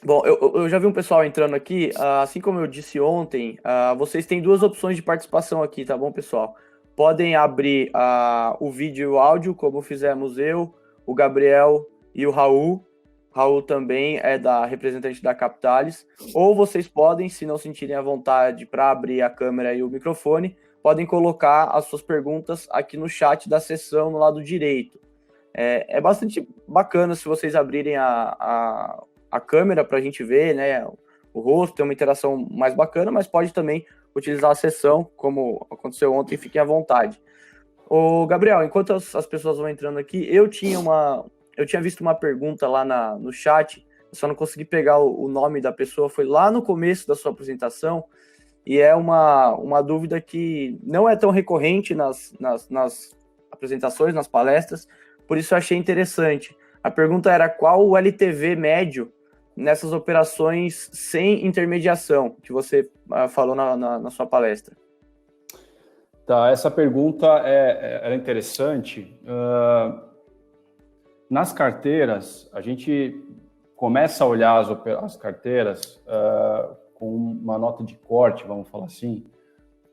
Bom, eu já vi um pessoal entrando aqui, assim como eu disse ontem, vocês têm duas opções de participação aqui, tá bom, pessoal? Podem abrir o vídeo e o áudio, como fizemos eu, o Gabriel e o Raul. Raul também é da representante da Capitalis. Ou vocês podem, se não sentirem à vontade para abrir a câmera e o microfone, podem colocar as suas perguntas aqui no chat da sessão no lado direito. É bastante bacana se vocês abrirem a câmera para a gente ver, né, o rosto, ter uma interação mais bacana, mas pode também utilizar a sessão, como aconteceu ontem, fiquem à vontade. Ô, Gabriel, enquanto as pessoas vão entrando aqui, eu tinha visto uma pergunta lá no chat, eu só não consegui pegar o nome da pessoa, foi lá no começo da sua apresentação, e é uma dúvida que não é tão recorrente nas apresentações, nas palestras, por isso eu achei interessante. A pergunta era qual o LTV médio nessas operações sem intermediação, que você falou na sua palestra. Tá, essa pergunta é interessante. Nas carteiras, a gente começa a olhar as carteiras com uma nota de corte, vamos falar assim,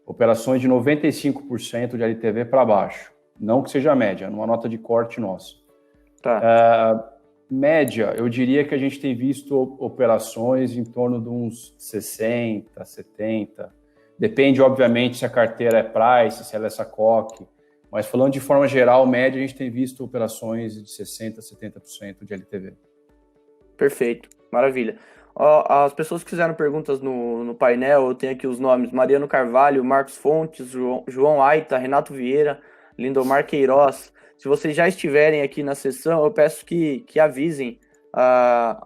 operações de 95% de LTV para baixo. Não que seja média, numa nota de corte nossa. Tá. Média, eu diria que a gente tem visto operações em torno de uns 60, 70. Depende, obviamente, se a carteira é price, se ela é SACOC. Mas falando de forma geral, média, a gente tem visto operações de 60%, 70% de LTV. Perfeito, maravilha. Ó, as pessoas que fizeram perguntas no painel, eu tenho aqui os nomes: Mariano Carvalho, Marcos Fontes, João Aita, Renato Vieira, Lindomar Queiroz. Se vocês já estiverem aqui na sessão, eu peço que avisem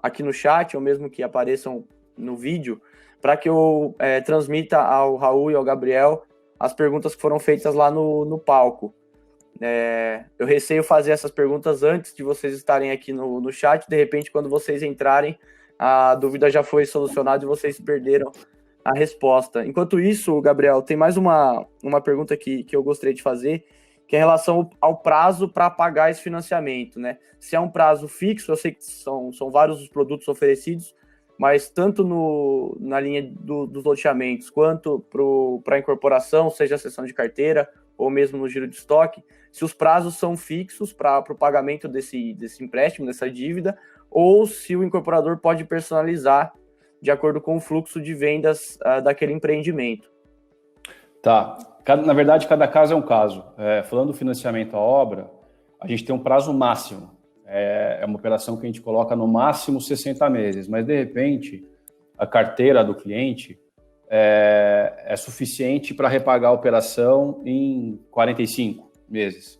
aqui no chat, ou mesmo que apareçam no vídeo, para que eu transmita ao Raul e ao Gabriel as perguntas que foram feitas lá no palco. Eu receio fazer essas perguntas antes de vocês estarem aqui no chat. De repente, quando vocês entrarem, a dúvida já foi solucionada e vocês perderam a resposta. Enquanto isso, Gabriel, tem mais uma pergunta que eu gostaria de fazer, que é em relação ao prazo para pagar esse financiamento, né? Se é um prazo fixo, eu sei que são vários os produtos oferecidos, mas tanto na linha dos loteamentos quanto para a incorporação, seja a cessão de carteira ou mesmo no giro de estoque, se os prazos são fixos para o pagamento desse empréstimo, dessa dívida, ou se o incorporador pode personalizar de acordo com o fluxo de vendas daquele empreendimento. Tá. Na verdade, cada caso é um caso. Falando do financiamento à obra, a gente tem um prazo máximo. É uma operação que a gente coloca no máximo 60 meses, mas de repente a carteira do cliente é suficiente para repagar a operação em 45 meses.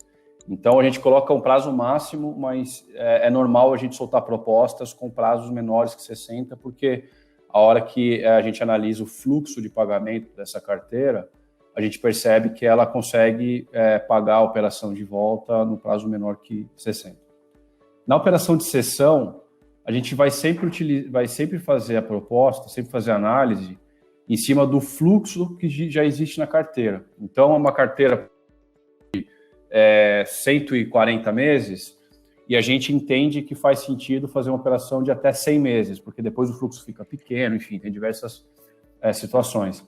Então a gente coloca um prazo máximo, mas é normal a gente soltar propostas com prazos menores que 60, porque a hora que a gente analisa o fluxo de pagamento dessa carteira, a gente percebe que ela consegue pagar a operação de volta no prazo menor que 60. Na operação de cessão, a gente vai sempre fazer a proposta, sempre fazer a análise em cima do fluxo que já existe na carteira. Então, é uma carteira de 140 meses e a gente entende que faz sentido fazer uma operação de até 100 meses, porque depois o fluxo fica pequeno, enfim, tem diversas situações.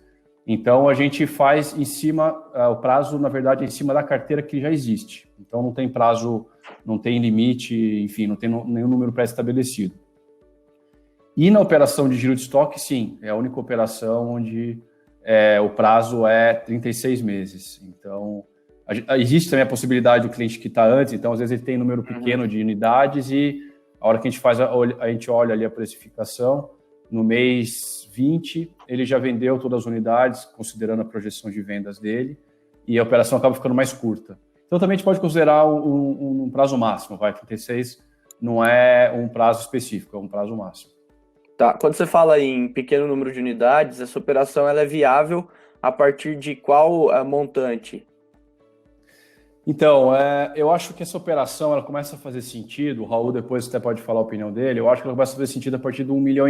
Então, a gente faz em cima, o prazo, na verdade, é em cima da carteira que já existe. Então, não tem prazo, não tem limite, enfim, não tem nenhum número pré-estabelecido. E na operação de giro de estoque, sim, é a única operação onde o prazo é 36 meses. Então, existe também a possibilidade do cliente quitar antes, então, às vezes, ele tem um número pequeno de unidades e a hora que a gente faz, a gente olha ali a precificação, no mês 20, ele já vendeu todas as unidades, considerando a projeção de vendas dele, e a operação acaba ficando mais curta. Então, também a gente pode considerar um prazo máximo, 36 não é um prazo específico, é um prazo máximo. Tá. Quando você fala em pequeno número de unidades, essa operação ela é viável a partir de qual montante? Então, eu acho que essa operação ela começa a fazer sentido, o Raul depois até pode falar a opinião dele, eu acho que ela começa a fazer sentido a partir de 1,5 milhão.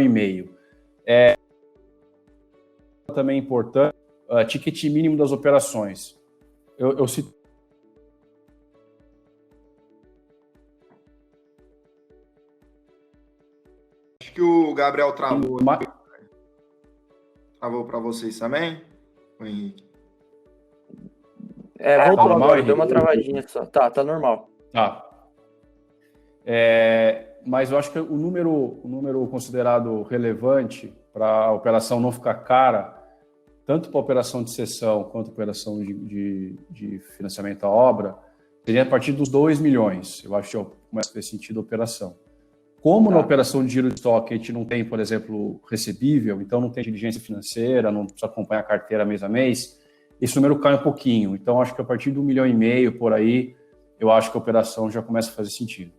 Também é importante, ticket mínimo das operações. Eu cito Acho que o Gabriel travou. Travou para vocês também, o Henrique? Voltou normal, agora, Henrique? deu uma travadinha só. Tá normal. Tá. Mas eu acho que o número considerado relevante para a operação não ficar cara, tanto para a operação de cessão quanto a operação de financiamento à obra, seria a partir dos 2 milhões. Eu acho que começa a fazer sentido a operação. Como na operação de giro de estoque a gente não tem, por exemplo, recebível, então não tem diligência financeira, não precisa acompanhar a carteira mês a mês, esse número cai um pouquinho. Então, acho que a partir de 1,5 milhão por aí, eu acho que a operação já começa a fazer sentido.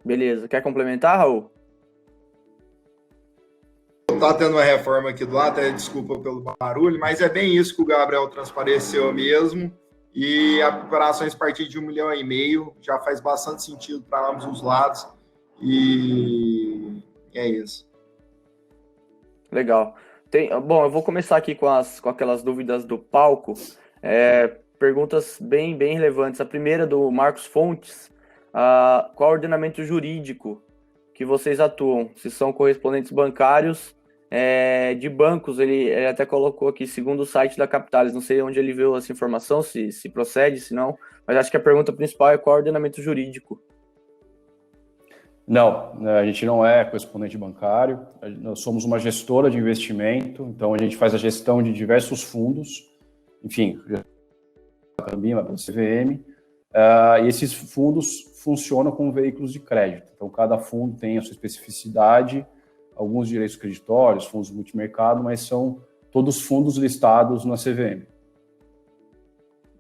Beleza. Quer complementar, Raul? Tá tendo uma reforma aqui do lado, desculpa pelo barulho, mas é bem isso que o Gabriel transpareceu mesmo. E operações a partir de 1,5 milhão já faz bastante sentido para ambos os lados. E é isso. Legal. Bom, eu vou começar aqui com aquelas dúvidas do palco. Perguntas bem relevantes. A primeira do Marcos Fontes. Qual o ordenamento jurídico que vocês atuam? Se são correspondentes bancários de bancos, ele até colocou aqui, segundo o site da Capitalis, não sei onde ele viu essa informação, se procede, se não, mas acho que a pergunta principal é qual o ordenamento jurídico? Não, a gente não é correspondente bancário, nós somos uma gestora de investimento, então a gente faz a gestão de diversos fundos, enfim, pela CVM, e esses fundos funcionam como veículos de crédito, então cada fundo tem a sua especificidade, alguns direitos creditórios, fundos multimercado, mas são todos fundos listados na CVM.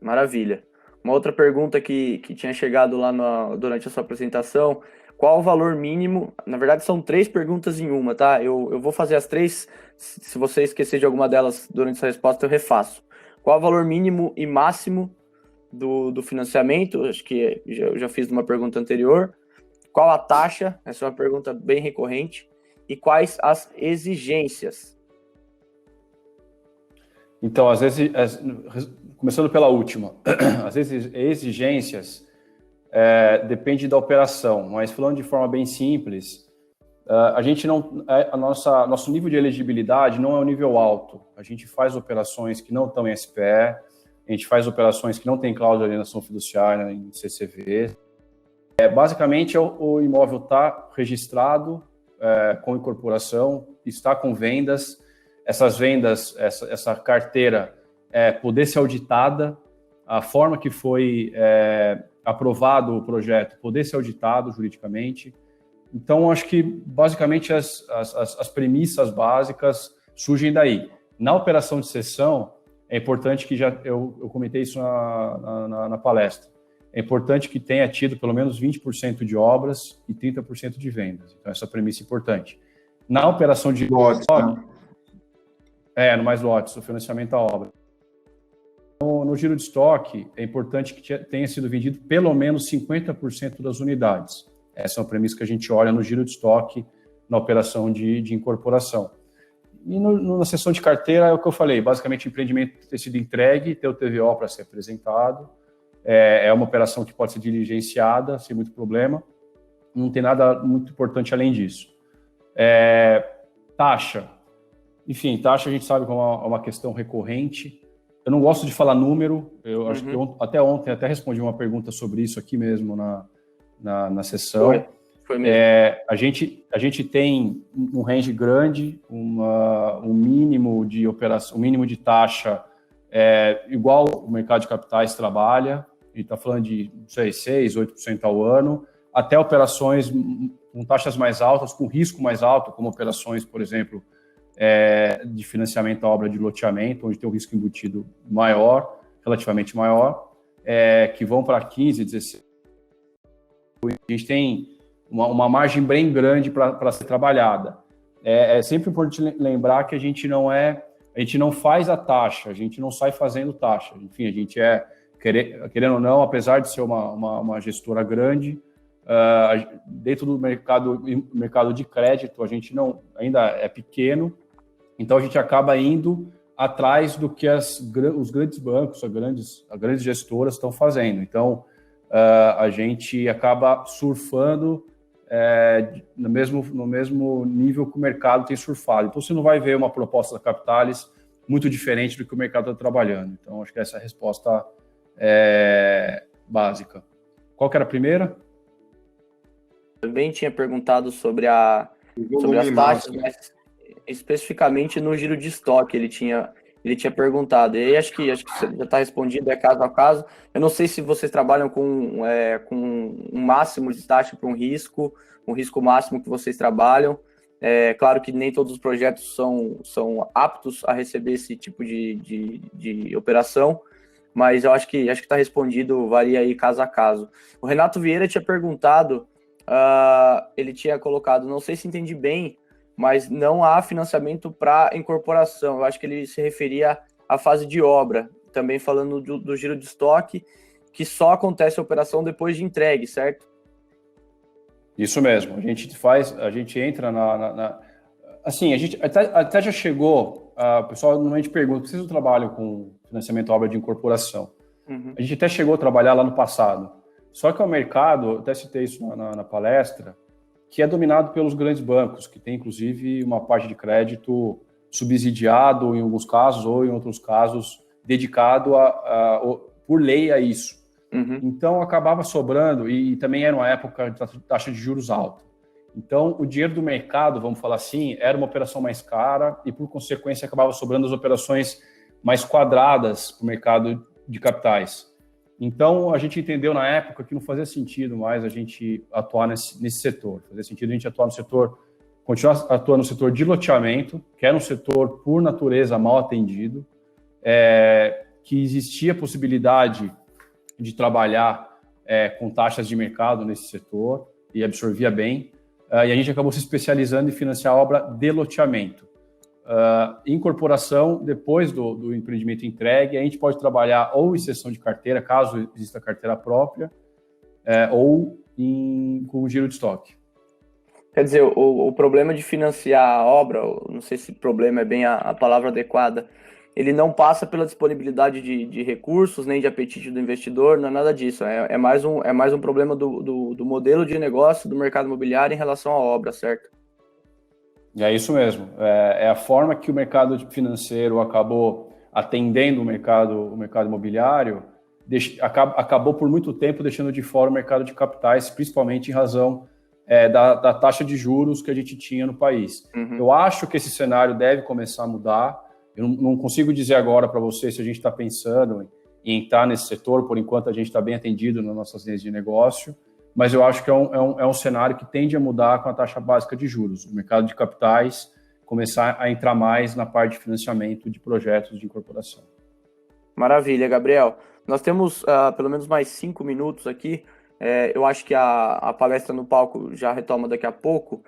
Maravilha. Uma outra pergunta que tinha chegado lá durante a sua apresentação, qual o valor mínimo? Na verdade, são 3 perguntas em uma, tá? Eu vou fazer as 3, se você esquecer de alguma delas durante essa resposta, eu refaço. Qual o valor mínimo e máximo do financiamento? Acho que eu já fiz uma pergunta anterior. Qual a taxa? Essa é uma pergunta bem recorrente. E quais as exigências? Então, começando pela última, as exigências depende da operação, mas falando de forma bem simples, a gente não, nosso nível de elegibilidade não é um nível alto. A gente faz operações que não estão em SPE, a gente faz operações que não tem cláusula de alienação fiduciária em CCV. Basicamente, o imóvel está registrado com incorporação, está com vendas, essas vendas, essa carteira poder ser auditada, a forma que foi aprovado o projeto poder ser auditado juridicamente. Então, acho que basicamente as premissas básicas surgem daí. Na operação de cessão, é importante que eu comentei isso na palestra, é importante que tenha tido pelo menos 20% de obras e 30% de vendas. Então, essa premissa é importante. Na operação de lotes, no mais lotes, o financiamento à obra. No giro de estoque, é importante que tenha sido vendido pelo menos 50% das unidades. Essa é uma premissa que a gente olha no giro de estoque, na operação de incorporação. E na sessão de carteira, é o que eu falei, basicamente o empreendimento ter sido entregue, ter o TVO para ser apresentado, é uma operação que pode ser diligenciada sem muito problema, não tem nada muito importante além disso. Taxa. Enfim, taxa a gente sabe que é uma questão recorrente. Eu não gosto de falar número, eu acho que até ontem até respondi uma pergunta sobre isso aqui mesmo na sessão. Foi mesmo. A gente tem um range grande, um mínimo de operação, um mínimo de taxa igual o mercado de capitais trabalha, a gente está falando de 6%, 8% ao ano, até operações com taxas mais altas, com risco mais alto, como operações, por exemplo, de financiamento à obra de loteamento, onde tem um risco embutido maior, relativamente maior, que vão para 15%, 16%. A gente tem uma margem bem grande para ser trabalhada. É sempre importante lembrar que a gente não faz a taxa, a gente não sai fazendo taxa. Enfim, a gente querendo ou não, apesar de ser uma gestora grande, dentro do mercado de crédito, a gente ainda é pequeno, então a gente acaba indo atrás do que os grandes bancos, as grandes gestoras estão fazendo. Então, a gente acaba surfando no mesmo nível que o mercado tem surfado. Então, você não vai ver uma proposta da Capitalis muito diferente do que o mercado está trabalhando. Então, acho que essa é a resposta básica. Qual que era a primeira? Também tinha perguntado sobre as taxas, mas especificamente no giro de estoque ele tinha perguntado. E aí acho que já está respondido, é caso a caso. Eu não sei se vocês trabalham com um máximo de taxa para um risco máximo que vocês trabalham. É claro que nem todos os projetos são aptos a receber esse tipo de operação, mas eu acho que está respondido, varia aí caso a caso. O Renato Vieira tinha perguntado, ele tinha colocado, não sei se entendi bem, mas não há financiamento para incorporação. Eu acho que ele se referia à fase de obra, também falando do giro de estoque, que só acontece a operação depois de entregue, certo? Isso mesmo. A gente entra assim, a gente até já chegou, o pessoal normalmente pergunta, vocês não trabalham com financiamento obra de incorporação? Uhum. A gente até chegou a trabalhar lá no passado. Só que o mercado, eu até citei isso na palestra, que é dominado pelos grandes bancos, que tem, inclusive, uma parte de crédito subsidiado em alguns casos, ou em outros casos, dedicado por lei a isso. Uhum. Então, acabava sobrando, e também era uma época de taxa de juros alta. Então, o dinheiro do mercado, vamos falar assim, era uma operação mais cara e, por consequência, acabava sobrando as operações mais quadradas para o mercado de capitais. Então, a gente entendeu na época que não fazia sentido mais a gente atuar nesse setor. Fazia sentido a gente atuar no setor, continuar atuando no setor de loteamento, que era um setor, por natureza, mal atendido, que existia a possibilidade de trabalhar com taxas de mercado nesse setor e absorvia bem. E a gente acabou se especializando em financiar a obra de loteamento. Incorporação, depois do empreendimento entregue, a gente pode trabalhar ou em cessão de carteira, caso exista carteira própria, ou com o giro de estoque. Quer dizer, o problema de financiar a obra, não sei se problema é bem a palavra adequada, ele não passa pela disponibilidade de recursos, nem de apetite do investidor, não é nada disso. É mais um problema do modelo de negócio do mercado imobiliário em relação à obra, certo? É isso mesmo. É a forma que o mercado financeiro acabou atendendo o mercado imobiliário, acabou por muito tempo deixando de fora o mercado de capitais, principalmente em razão da taxa de juros que a gente tinha no país. Uhum. Eu acho que esse cenário deve começar a mudar. Eu não consigo dizer agora para você se a gente está pensando em estar nesse setor, por enquanto a gente está bem atendido nas nossas linhas de negócio, mas eu acho que é um cenário que tende a mudar com a taxa básica de juros. O mercado de capitais começar a entrar mais na parte de financiamento de projetos de incorporação. Maravilha, Gabriel. Nós temos pelo menos mais 5 minutos aqui. Eu acho que a palestra no palco já retoma daqui a pouco.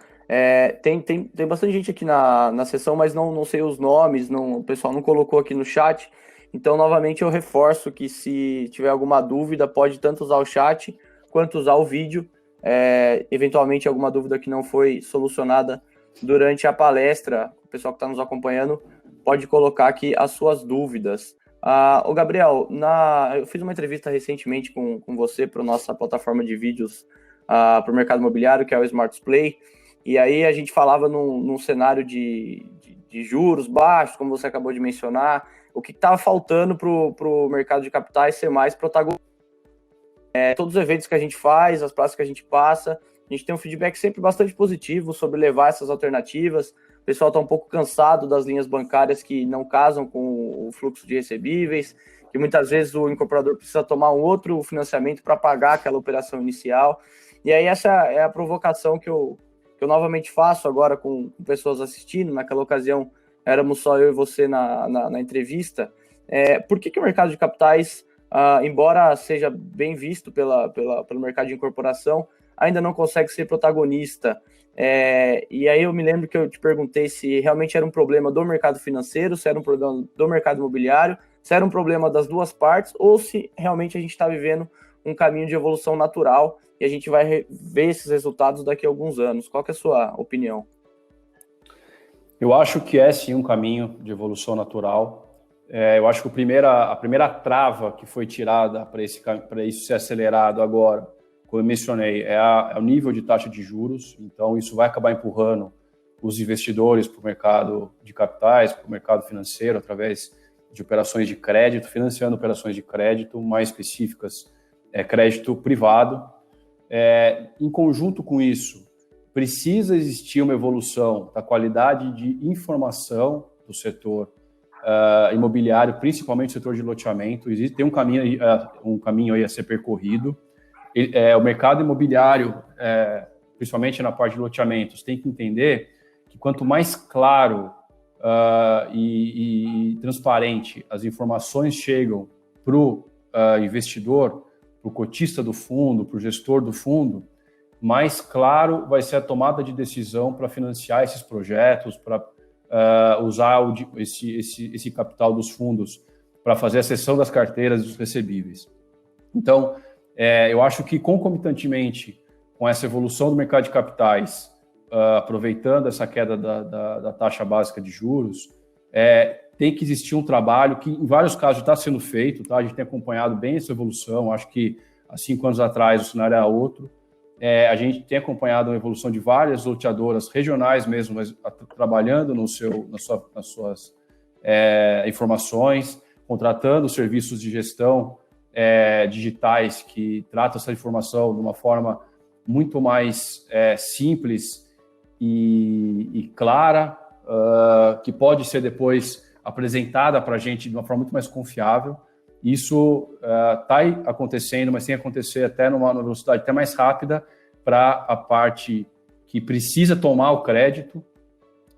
Tem bastante gente aqui na sessão, mas não sei os nomes, o pessoal não colocou aqui no chat. Então, novamente, eu reforço que se tiver alguma dúvida, pode tanto usar o chat quanto usar o vídeo. Eventualmente, alguma dúvida que não foi solucionada durante a palestra, o pessoal que está nos acompanhando pode colocar aqui as suas dúvidas. Ô Gabriel, eu fiz uma entrevista recentemente com você para a nossa plataforma de vídeos para o mercado imobiliário, que é o Smart Display, e aí a gente falava num cenário de juros baixos, como você acabou de mencionar, o que estava faltando para o mercado de capitais ser mais protagonista. Todos os eventos que a gente faz, as praças que a gente passa, a gente tem um feedback sempre bastante positivo sobre levar essas alternativas. O pessoal está um pouco cansado das linhas bancárias que não casam com o fluxo de recebíveis, que muitas vezes o incorporador precisa tomar um outro financiamento para pagar aquela operação inicial. E aí essa é a provocação que eu novamente faço agora com pessoas assistindo. Naquela ocasião éramos só eu e você na entrevista. Por que o mercado de capitais, embora seja bem visto pelo mercado de incorporação, ainda não consegue ser protagonista? E aí eu me lembro que eu te perguntei se realmente era um problema do mercado financeiro, se era um problema do mercado imobiliário, se era um problema das duas partes, ou se realmente a gente está vivendo um caminho de evolução natural e a gente vai ver esses resultados daqui a alguns anos. Qual que é a sua opinião? Eu acho que é sim um caminho de evolução natural. Eu acho que a primeira trava que foi tirada para isso ser acelerado agora como eu mencionei, é o nível de taxa de juros, então isso vai acabar empurrando os investidores para o mercado de capitais, para o mercado financeiro, através de operações de crédito, financiando operações de crédito mais específicas, crédito privado. Em conjunto com isso, precisa existir uma evolução da qualidade de informação do setor imobiliário, principalmente o setor de loteamento. Tem um caminho aí a ser percorrido. O mercado imobiliário, principalmente na parte de loteamentos, tem que entender que quanto mais claro e transparente as informações chegam para o investidor, para o cotista do fundo, para o gestor do fundo, mais claro vai ser a tomada de decisão para financiar esses projetos, para usar esse capital dos fundos para fazer a cessão das carteiras dos recebíveis. Então, eu acho que concomitantemente com essa evolução do mercado de capitais, aproveitando essa queda da taxa básica de juros, tem que existir um trabalho que, em vários casos, está sendo feito, tá? A gente tem acompanhado bem essa evolução. Acho que há 5 anos atrás o cenário era outro. A gente tem acompanhado a evolução de várias loteadoras regionais mesmo, mas trabalhando nas suas informações, contratando serviços de gestão digitais que tratam essa informação de uma forma muito mais simples e clara, que pode ser depois apresentada para a gente de uma forma muito mais confiável. Isso está acontecendo, mas tem que acontecer até numa velocidade até mais rápida para a parte que precisa tomar o crédito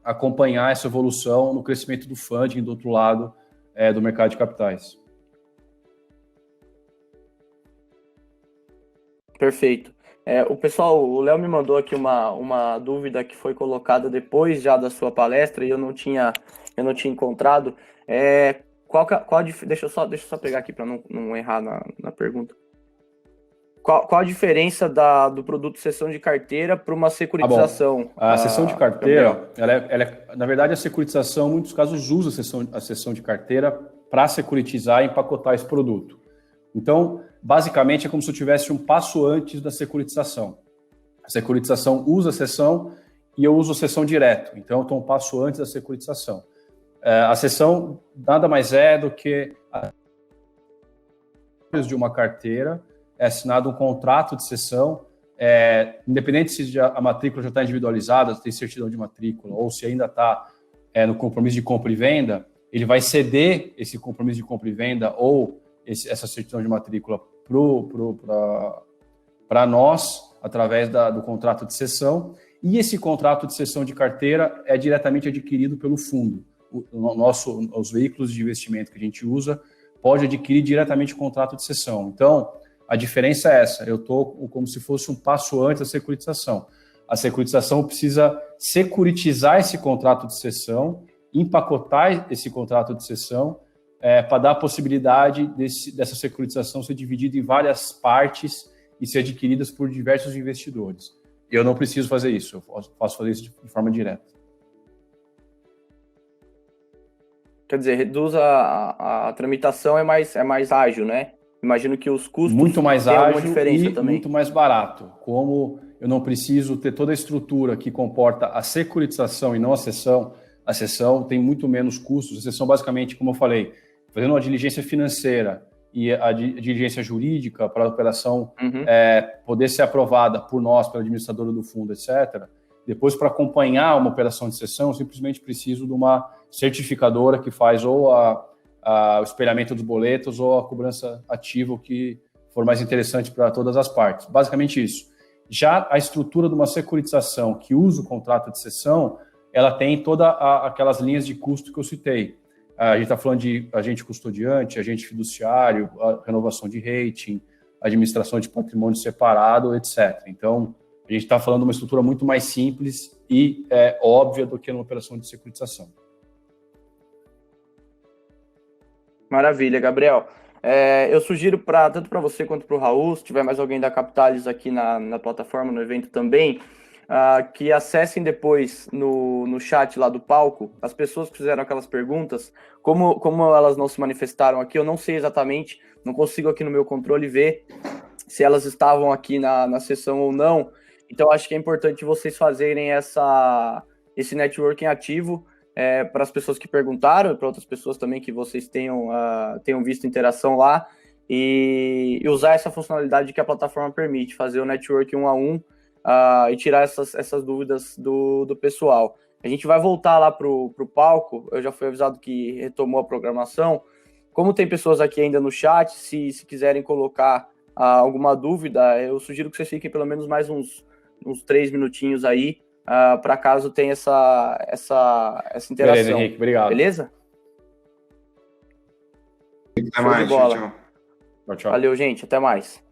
acompanhar essa evolução no crescimento do funding do outro lado do mercado de capitais. Perfeito. O Léo me mandou aqui uma dúvida que foi colocada depois já da sua palestra e eu não tinha encontrado. Deixa eu só pegar aqui para não errar na pergunta. Qual a diferença do produto cessão de carteira para uma securitização? A cessão de carteira, na verdade, a securitização, em muitos casos, usa a cessão de carteira para securitizar e empacotar esse produto. Então, basicamente, é como se eu tivesse um passo antes da securitização. A securitização usa a cessão e eu uso a cessão direto. Então, eu estou um passo antes da securitização. A cessão nada mais é do que de uma carteira, é assinado um contrato de cessão, independente se a matrícula já está individualizada, se tem certidão de matrícula, ou se ainda está no compromisso de compra e venda, ele vai ceder esse compromisso de compra e venda ou essa certidão de matrícula para nós, através do contrato de cessão, e esse contrato de cessão de carteira é diretamente adquirido pelo fundo. Os veículos de investimento que a gente usa pode adquirir diretamente o contrato de cessão. Então, a diferença é essa, eu estou como se fosse um passo antes da securitização. A securitização precisa securitizar esse contrato de cessão, empacotar esse contrato de cessão, para dar a possibilidade dessa securitização ser dividida em várias partes e ser adquiridas por diversos investidores. Eu não preciso fazer isso, eu posso fazer isso de forma direta. Quer dizer, reduz a tramitação, é mais ágil, né? Imagino que os custos muito mais ágil diferença e também. Muito mais barato. Como eu não preciso ter toda a estrutura que comporta a securitização e não a cessão tem muito menos custos. A cessão, basicamente, como eu falei, fazendo uma diligência financeira e a diligência jurídica para a operação poder ser aprovada por nós, pela administradora do fundo, etc. Depois, para acompanhar uma operação de cessão, eu simplesmente preciso de uma certificadora que faz ou o espelhamento dos boletos ou a cobrança ativa, o que for mais interessante para todas as partes. Basicamente isso. Já a estrutura de uma securitização que usa o contrato de cessão, ela tem todas aquelas linhas de custo que eu citei. A gente está falando de agente custodiante, agente fiduciário, a renovação de rating, administração de patrimônio separado, etc. Então, a gente está falando de uma estrutura muito mais simples e óbvia do que numa operação de securitização. Maravilha, Gabriel. Eu sugiro tanto para você quanto para o Raul, se tiver mais alguém da Capitalis aqui na plataforma, no evento também, que acessem depois no chat lá do palco, as pessoas que fizeram aquelas perguntas, como elas não se manifestaram aqui, eu não sei exatamente, não consigo aqui no meu controle ver se elas estavam aqui na sessão ou não. Então, acho que é importante vocês fazerem esse networking ativo para as pessoas que perguntaram, para outras pessoas também que vocês tenham visto interação lá, e usar essa funcionalidade que a plataforma permite, fazer o networking 1 a 1 e tirar essas dúvidas do pessoal. A gente vai voltar lá para o palco, eu já fui avisado que retomou a programação. Como tem pessoas aqui ainda no chat, se quiserem colocar alguma dúvida, eu sugiro que vocês fiquem pelo menos mais uns 3 minutinhos aí, para caso tenha essa interação. Beleza, Henrique, obrigado. Beleza? Até mais, bola. tchau. Tchau, tchau. Valeu, gente, até mais.